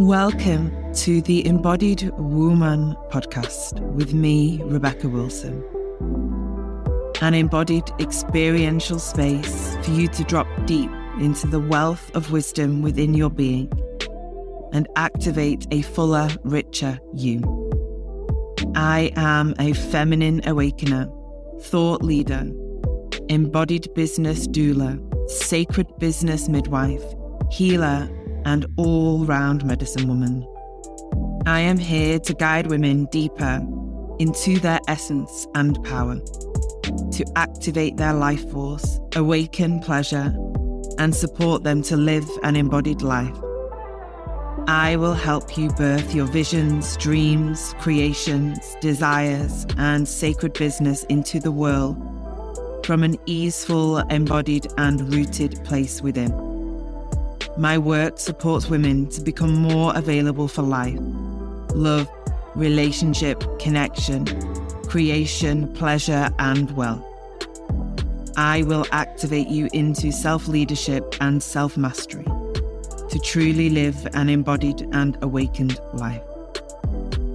Welcome to the Embodied Woman podcast with me, Rebecca Wilson. An embodied experiential space for you to drop deep into the wealth of wisdom within your being and activate a fuller, richer you. I am a feminine awakener, thought leader, embodied business doula, sacred business midwife, healer, and all-round medicine woman. I am here to guide women deeper into their essence and power, to activate their life force, awaken pleasure, and support them to live an embodied life. I will help you birth your visions, dreams, creations, desires, and sacred business into the world from an easeful, embodied, and rooted place within. My work supports women to become more available for life, love, relationship, connection, creation, pleasure, and wealth. I will activate you into self-leadership and self-mastery to truly live an embodied and awakened life.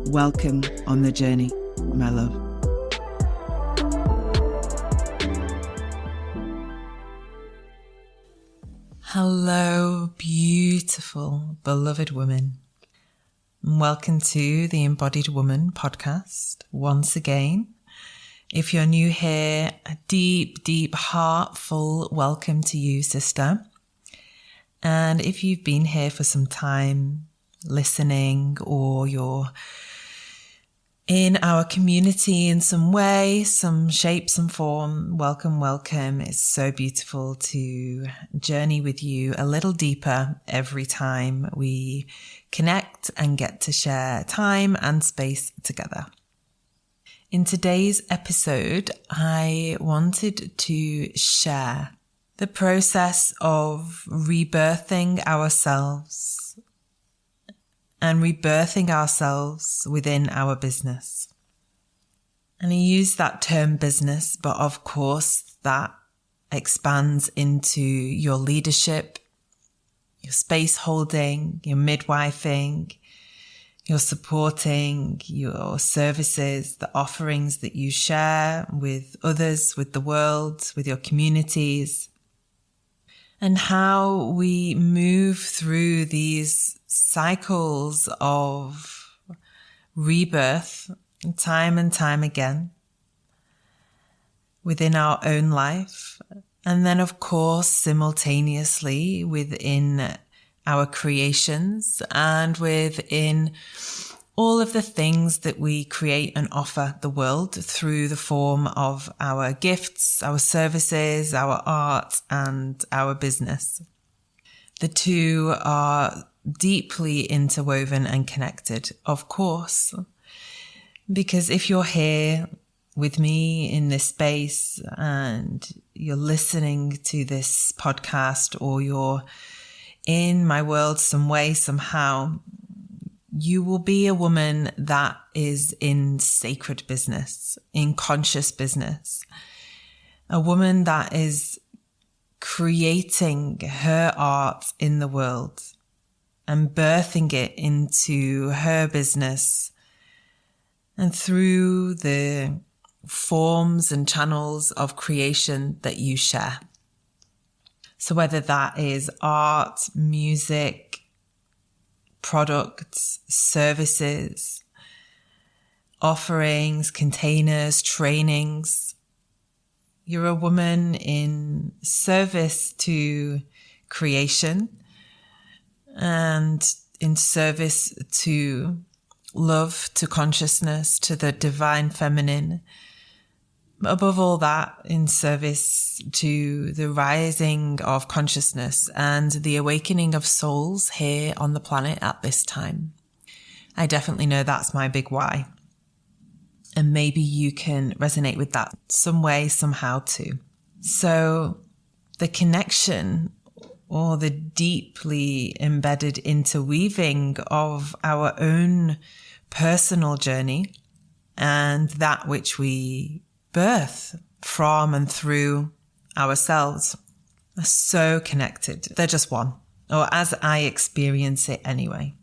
Welcome on the journey, my love. Hello, beautiful, beloved women. Welcome to the Embodied Woman podcast once again. If you're new here, a deep, deep, heartful welcome to you, sister. And if you've been here for some time listening, or you're in our community in some way, some shape, some form, welcome, welcome. It's so beautiful to journey with you a little deeper every time we connect and get to share time and space together. In today's episode, I wanted to share the process of rebirthing ourselves and rebirthing ourselves within our business. And I use that term business, but of course that expands into your leadership, your space holding, your midwifing, your supporting, your services, the offerings that you share with others, with the world, with your communities, and how we move through these cycles of rebirth time and time again within our own life. And then, of course, simultaneously within our creations and within all of the things that we create and offer the world through the form of our gifts, our services, our art, and our business. The two are deeply interwoven and connected, of course, because if you're here with me in this space and you're listening to this podcast, or you're in my world some way, somehow, you will be a woman that is in sacred business, in conscious business, a woman that is creating her art in the world and birthing it into her business and through the forms and channels of creation that you share. So whether that is art, music, products, services, offerings, containers, trainings, you're a woman in service to creation and in service to love, to consciousness, to the divine feminine. Above all that, in service to the rising of consciousness and the awakening of souls here on the planet at this time. I definitely know that's my big why. And maybe you can resonate with that some way, somehow too. So the connection, or the deeply embedded interweaving of our own personal journey and that which we birth from and through ourselves are so connected. They're just one, or as I experience it anyway.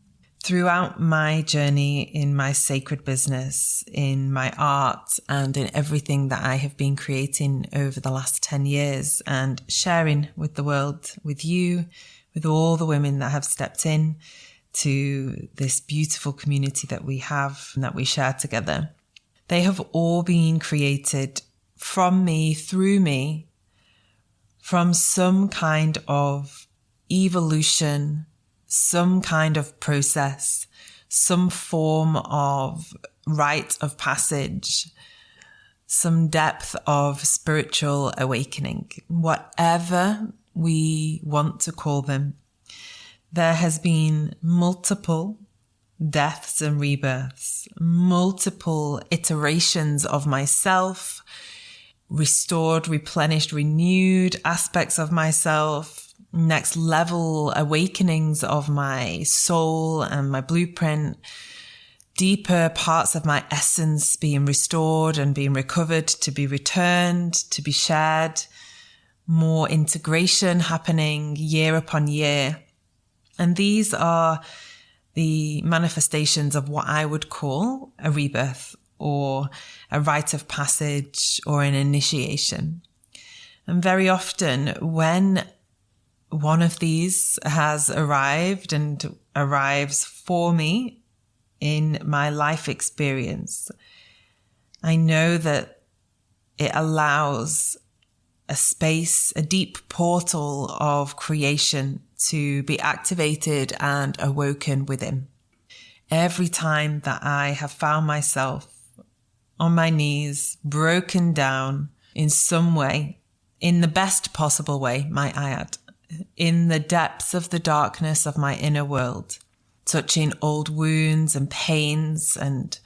Throughout my journey in my sacred business, in my art, and in everything that I have been creating over the last 10 years and sharing with the world, with you, with all the women that have stepped in to this beautiful community that we have and that we share together, they have all been created from me, through me, from some kind of evolution, some kind of process, some form of rite of passage, some depth of spiritual awakening, whatever we want to call them. There has been multiple deaths and rebirths, multiple iterations of myself, restored, replenished, renewed aspects of myself, next level awakenings of my soul and my blueprint, deeper parts of my essence being restored and being recovered to be returned, to be shared, more integration happening year upon year. And these are the manifestations of what I would call a rebirth or a rite of passage or an initiation. And very often when one of these has arrived and arrives for me in my life experience, I know that it allows a space, a deep portal of creation to be activated and awoken within. Every time that I have found myself on my knees, broken down in some way, in the best possible way, might I add, in the depths of the darkness of my inner world, touching old wounds and pains and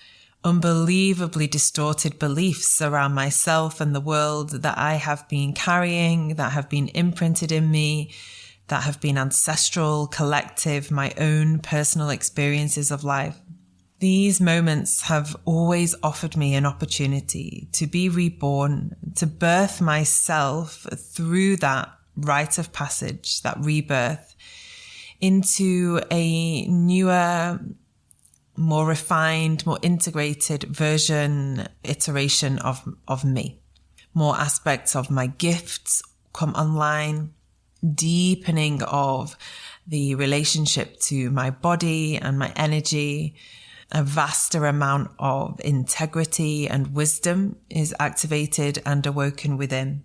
unbelievably distorted beliefs around myself and the world that I have been carrying, that have been imprinted in me, that have been ancestral, collective, my own personal experiences of life. These moments have always offered me an opportunity to be reborn, to birth myself through that rite of passage, that rebirth, into a newer, more refined, more integrated version, iteration of me. More aspects of my gifts come online, deepening of the relationship to my body and my energy. A vaster amount of integrity and wisdom is activated and awoken within.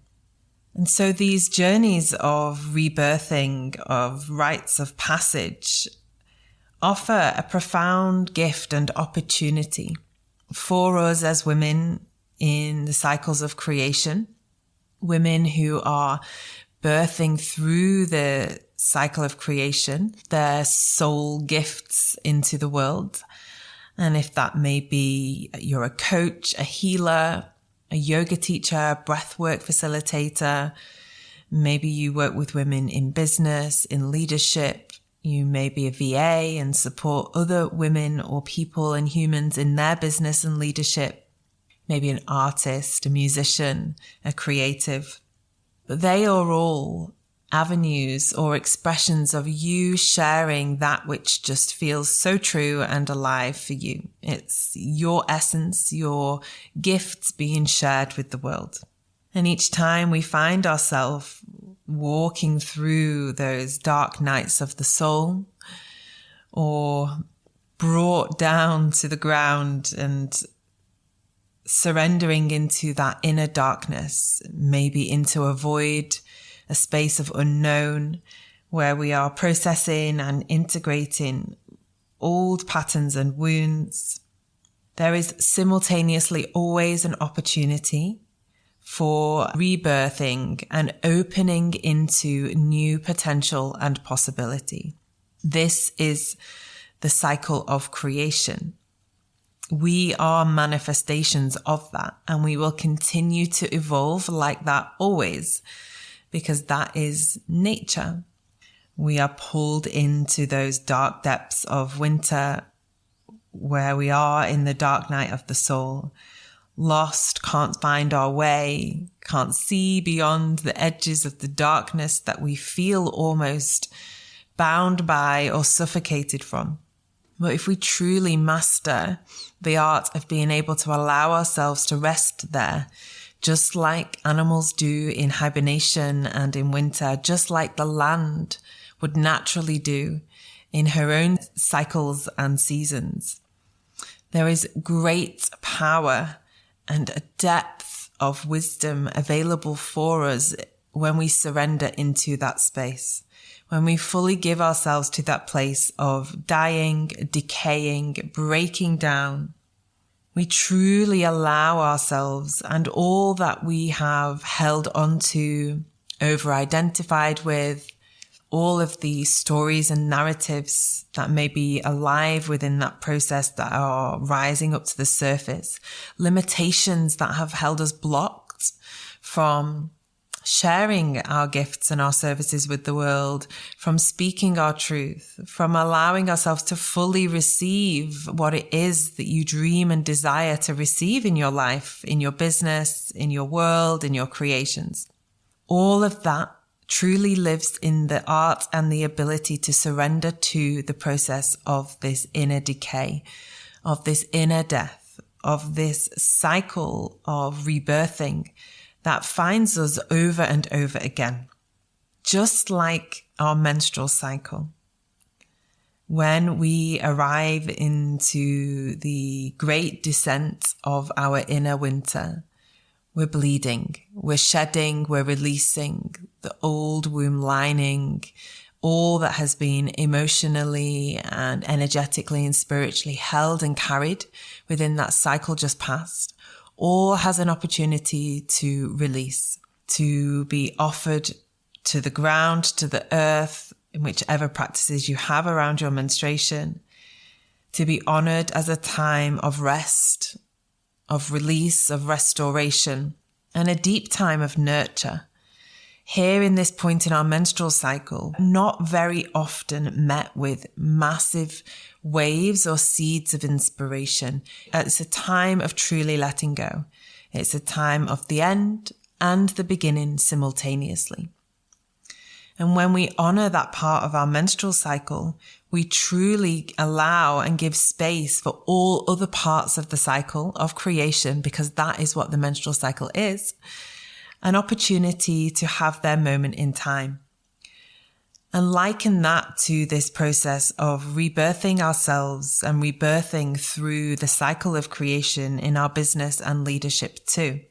And so these journeys of rebirthing, of rites of passage, offer a profound gift and opportunity for us as women in the cycles of creation, women who are birthing through the cycle of creation, their soul gifts into the world. And if that may be you're a coach, a healer, a yoga teacher, breathwork facilitator, maybe you work with women in business, in leadership, you may be a VA and support other women or people and humans in their business and leadership, maybe an artist, a musician, a creative. But they are all avenues or expressions of you sharing that which just feels so true and alive for you. It's your essence, your gifts being shared with the world. And each time we find ourselves walking through those dark nights of the soul, or brought down to the ground and surrendering into that inner darkness, maybe into a void, a space of unknown, where we are processing and integrating old patterns and wounds, there is simultaneously always an opportunity for rebirthing and opening into new potential and possibility. This is the cycle of creation. We are manifestations of that, and we will continue to evolve like that always, because that is nature. We are pulled into those dark depths of winter where we are in the dark night of the soul, lost, can't find our way, can't see beyond the edges of the darkness that we feel almost bound by or suffocated from. But if we truly master the art of being able to allow ourselves to rest there, just like animals do in hibernation and in winter, just like the land would naturally do in her own cycles and seasons, there is great power and a depth of wisdom available for us when we surrender into that space. When we fully give ourselves to that place of dying, decaying, breaking down, we truly allow ourselves and all that we have held onto, over-identified with, all of the stories and narratives that may be alive within that process that are rising up to the surface, limitations that have held us blocked from sharing our gifts and our services with the world, from speaking our truth, from allowing ourselves to fully receive what it is that you dream and desire to receive in your life, in your business, in your world, in your creations. All of that truly lives in the art and the ability to surrender to the process of this inner decay, of this inner death, of this cycle of rebirthing that finds us over and over again, just like our menstrual cycle. When we arrive into the great descent of our inner winter, we're bleeding, we're shedding, we're releasing the old womb lining, all that has been emotionally and energetically and spiritually held and carried within that cycle just past, all has an opportunity to release, to be offered to the ground, to the earth, in whichever practices you have around your menstruation, to be honored as a time of rest, of release, of restoration, and a deep time of nurture. Here in this point in our menstrual cycle, not very often met with massive waves or seeds of inspiration. It's a time of truly letting go. It's a time of the end and the beginning simultaneously. And when we honor that part of our menstrual cycle, we truly allow and give space for all other parts of the cycle of creation, because that is what the menstrual cycle is, an opportunity to have their moment in time. And liken that to this process of rebirthing ourselves and rebirthing through the cycle of creation in our business and leadership too.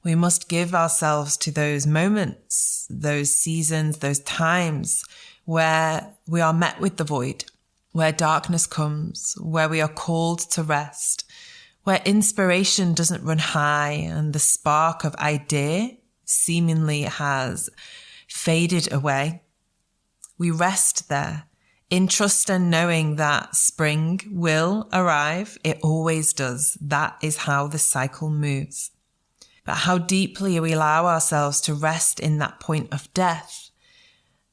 We must give ourselves to those moments, those seasons, those times where we are met with the void, where darkness comes, where we are called to rest, where inspiration doesn't run high and the spark of idea seemingly has faded away. We rest there in trust and knowing that spring will arrive. It always does. That is how the cycle moves. But how deeply we allow ourselves to rest in that point of death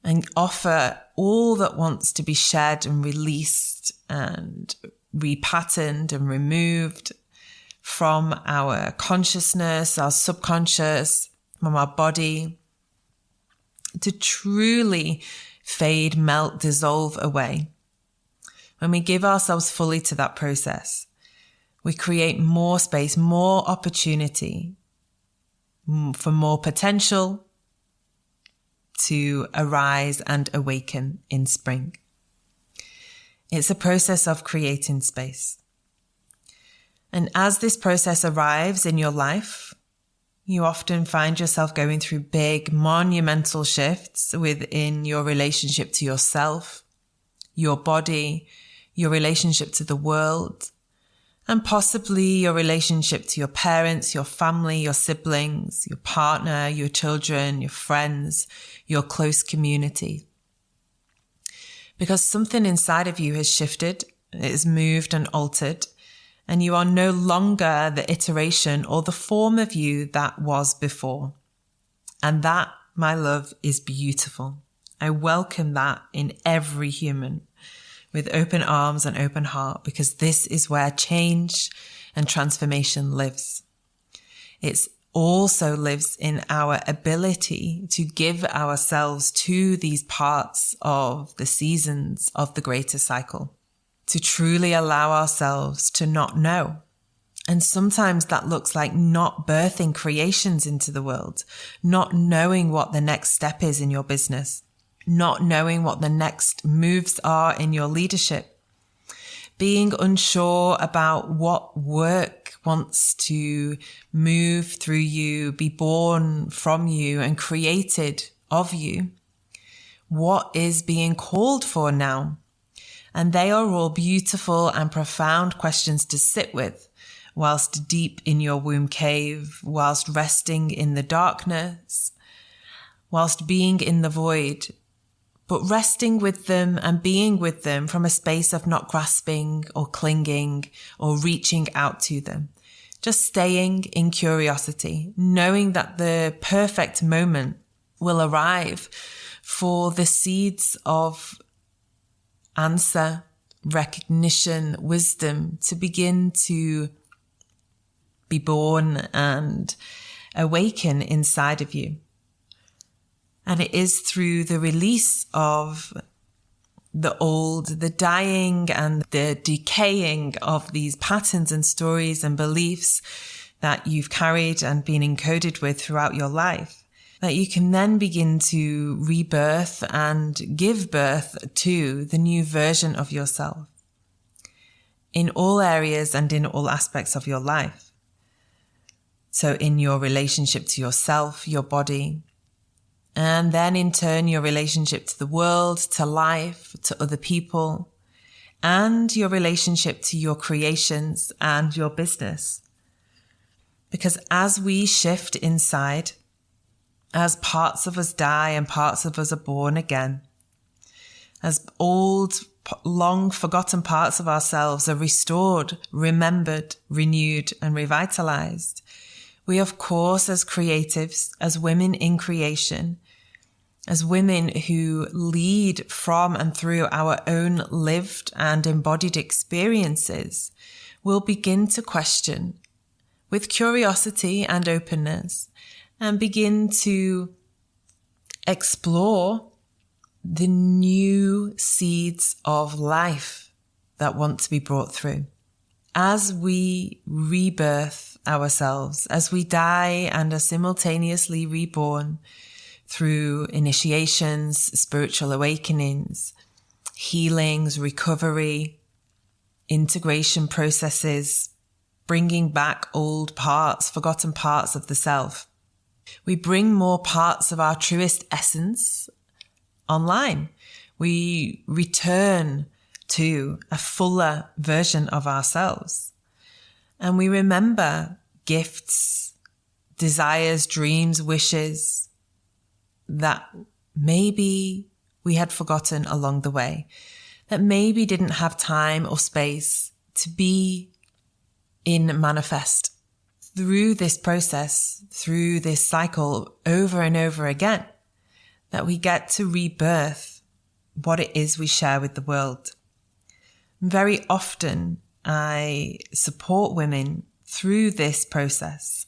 and offer all that wants to be shed and released and repatterned and removed from our consciousness, our subconscious, from our body, to truly fade, melt, dissolve away. When we give ourselves fully to that process, we create more space, more opportunity for more potential to arise and awaken in spring. It's a process of creating space. And as this process arrives in your life, you often find yourself going through big, monumental shifts within your relationship to yourself, your body, your relationship to the world, and possibly your relationship to your parents, your family, your siblings, your partner, your children, your friends, your close community. Because something inside of you has shifted, it has moved and altered, and you are no longer the iteration or the form of you that was before. And that, my love, is beautiful. I welcome that in every human with open arms and open heart, because this is where change and transformation lives. It also lives in our ability to give ourselves to these parts of the seasons of the greater cycle, to truly allow ourselves to not know. And sometimes that looks like not birthing creations into the world, not knowing what the next step is in your business, not knowing what the next moves are in your leadership, being unsure about what work wants to move through you, be born from you and created of you. What is being called for now? And they are all beautiful and profound questions to sit with whilst deep in your womb cave, whilst resting in the darkness, whilst being in the void, but resting with them and being with them from a space of not grasping or clinging or reaching out to them. Just staying in curiosity, knowing that the perfect moment will arrive for the seeds of answer, recognition, wisdom to begin to be born and awaken inside of you. And it is through the release of the old, the dying and the decaying of these patterns and stories and beliefs that you've carried and been encoded with throughout your life, that you can then begin to rebirth and give birth to the new version of yourself in all areas and in all aspects of your life. So in your relationship to yourself, your body, and then in turn, your relationship to the world, to life, to other people, and your relationship to your creations and your business. Because as we shift inside, as parts of us die and parts of us are born again, as old, long forgotten parts of ourselves are restored, remembered, renewed, and revitalized, we, of course, as creatives, as women in creation, as women who lead from and through our own lived and embodied experiences, will begin to question with curiosity and openness and begin to explore the new seeds of life that want to be brought through. As we rebirth ourselves, as we die and are simultaneously reborn through initiations, spiritual awakenings, healings, recovery, integration processes, bringing back old parts, forgotten parts of the self, we bring more parts of our truest essence online. We return to a fuller version of ourselves. And we remember gifts, desires, dreams, wishes that maybe we had forgotten along the way, that maybe didn't have time or space to be in manifest. Through this process, through this cycle over and over again, that we get to rebirth what it is we share with the world. Very often, I support women through this process.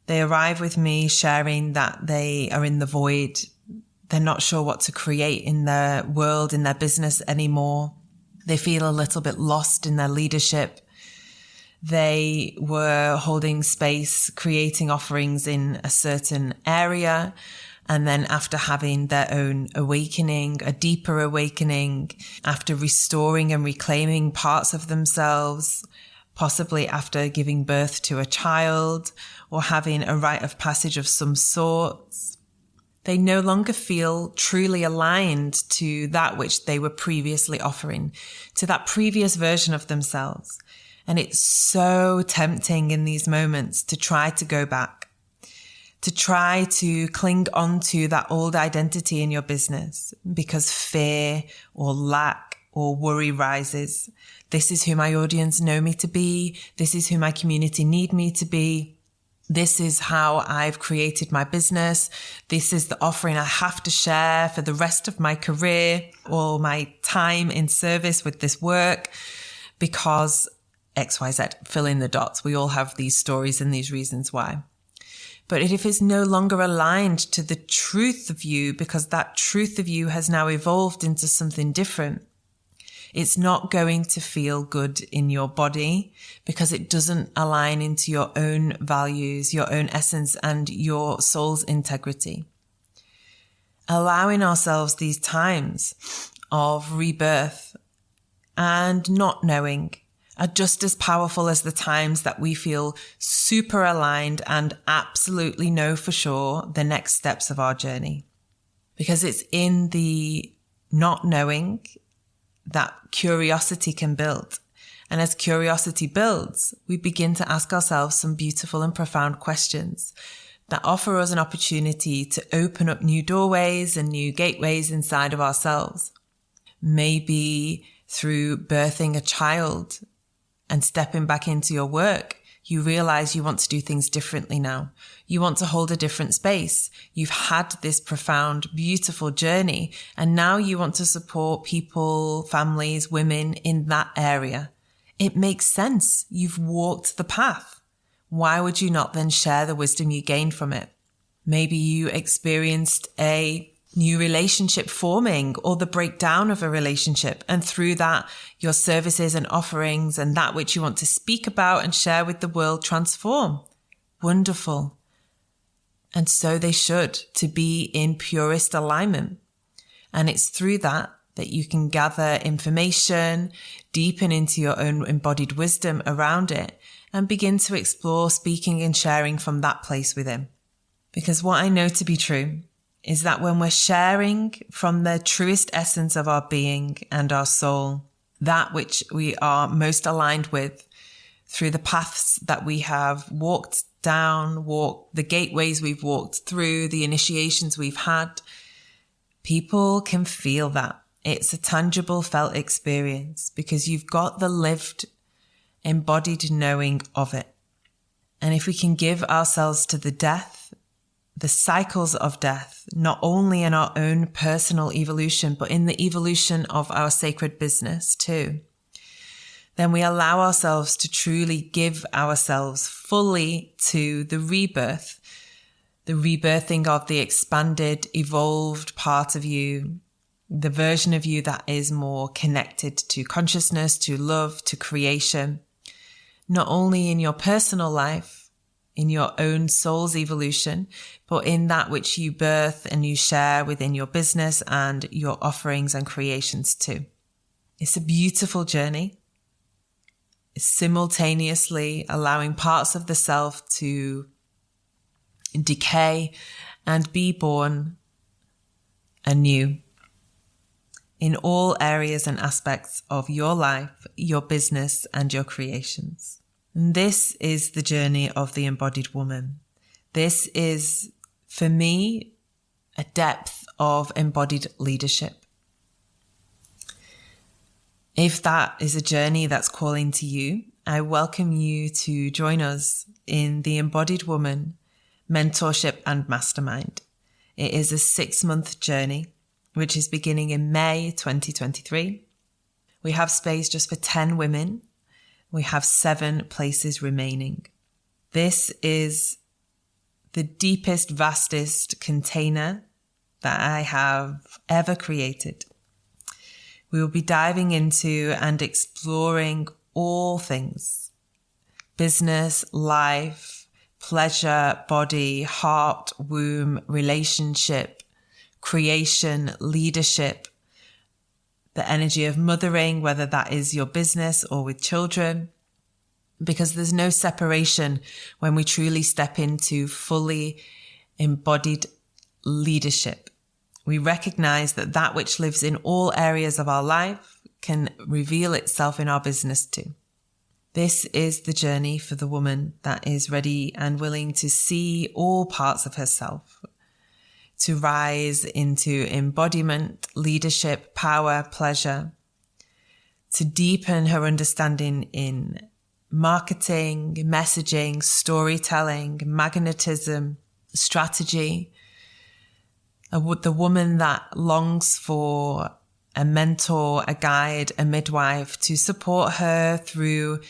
They arrive with me sharing that they are in the void. They're not sure what to create in their world, in their business anymore. They feel a little bit lost in their leadership. They were holding space, creating offerings in a certain area. And then after having their own awakening, a deeper awakening, after restoring and reclaiming parts of themselves, possibly after giving birth to a child or having a rite of passage of some sorts, they no longer feel truly aligned to that which they were previously offering, to that previous version of themselves. And it's so tempting in these moments to try to go back, to try to cling onto that old identity in your business because fear or lack or worry rises. This is who my audience know me to be. This is who my community need me to be. This is how I've created my business. This is the offering I have to share for the rest of my career or my time in service with this work because XYZ, fill in the dots. We all have these stories and these reasons why. But if it's no longer aligned to the truth of you, because that truth of you has now evolved into something different, It's not going to feel good in your body because it doesn't align into your own values, your own essence, and your soul's integrity. Allowing ourselves these times of rebirth and not knowing are just as powerful as the times that we feel super aligned and absolutely know for sure the next steps of our journey. Because it's in the not knowing that curiosity can build. And as curiosity builds, we begin to ask ourselves some beautiful and profound questions that offer us an opportunity to open up new doorways and new gateways inside of ourselves. Maybe through birthing a child and stepping back into your work, you realize you want to do things differently now. You want to hold a different space. You've had this profound, beautiful journey, and now you want to support people, families, women in that area. It makes sense. You've walked the path. Why would you not then share the wisdom you gained from it? Maybe you experienced a new relationship forming or the breakdown of a relationship. And through that, your services and offerings and that which you want to speak about and share with the world transform. Wonderful. And so they should, to be in purest alignment. And it's through that you can gather information, deepen into your own embodied wisdom around it, and begin to explore speaking and sharing from that place within. Because what I know to be true is that when we're sharing from the truest essence of our being and our soul, that which we are most aligned with through the paths that we have walked down, the gateways we've walked through, the initiations we've had, people can feel that. It's a tangible felt experience because you've got the lived, embodied knowing of it. And if we can give ourselves to the cycles of death, not only in our own personal evolution, but in the evolution of our sacred business too, then we allow ourselves to truly give ourselves fully to the rebirth, the rebirthing of the expanded, evolved part of you, the version of you that is more connected to consciousness, to love, to creation, not only in your personal life, in your own soul's evolution, but in that which you birth and you share within your business and your offerings and creations too. It's a beautiful journey. It's simultaneously allowing parts of the self to decay and be born anew in all areas and aspects of your life, your business, and your creations. This is the journey of the embodied woman. This is, for me, a depth of embodied leadership. If that is a journey that's calling to you, I welcome you to join us in the Embodied Woman Mentorship and Mastermind. It is a 6-month journey, which is beginning in May 2023. We have space just for 10 women. We have 7 places remaining. This is the deepest, vastest container that I have ever created. We will be diving into and exploring all things: business, life, pleasure, body, heart, womb, relationship, creation, leadership, the energy of mothering, whether that is your business or with children, because there's no separation when we truly step into fully embodied leadership. We recognize that which lives in all areas of our life can reveal itself in our business too. This is the journey for the woman that is ready and willing to see all parts of herself, to rise into embodiment, leadership, power, pleasure, to deepen her understanding in marketing, messaging, storytelling, magnetism, strategy. The woman that longs for a mentor, a guide, a midwife to support her through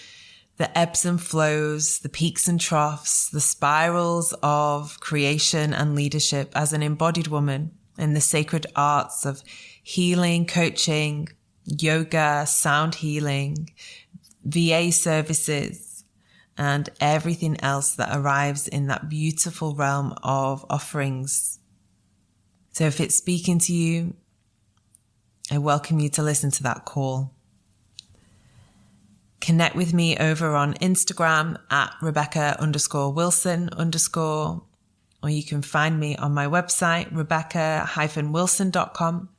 the ebbs and flows, the peaks and troughs, the spirals of creation and leadership as an embodied woman in the sacred arts of healing, coaching, yoga, sound healing, VA services, and everything else that arrives in that beautiful realm of offerings. So if it's speaking to you, I welcome you to listen to that call. Connect with me over on Instagram at Rebecca_Wilson_, or you can find me on my website, rebecca-wilson.com.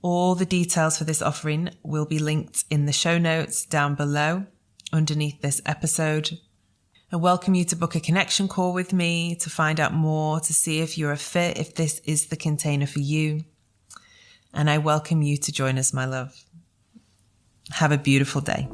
All the details for this offering will be linked in the show notes down below underneath this episode. I welcome you to book a connection call with me to find out more, to see if you're a fit, if this is the container for you. And I welcome you to join us, my love. Have a beautiful day.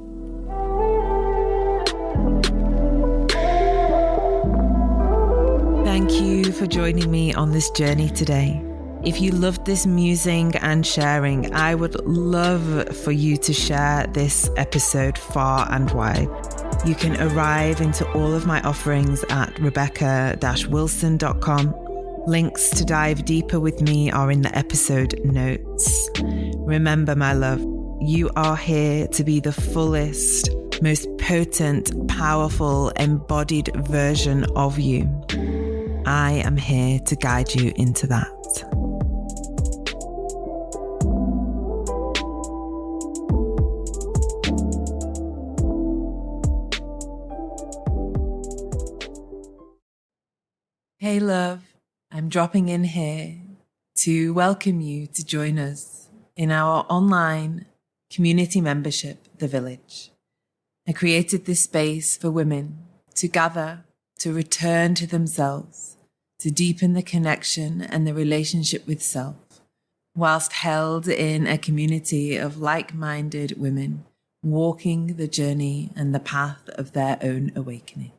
Thank you for joining me on this journey today. If you loved this musing and sharing, I would love for you to share this episode far and wide. You can arrive into all of my offerings at rebecca-wilson.com. Links to dive deeper with me are in the episode notes. Remember, my love, you are here to be the fullest, most potent, powerful, embodied version of you. I am here to guide you into that. Hey love, I'm dropping in here to welcome you to join us in our online community membership, The Village. I created this space for women to gather, to return to themselves, to deepen the connection and the relationship with self, whilst held in a community of like-minded women walking the journey and the path of their own awakening.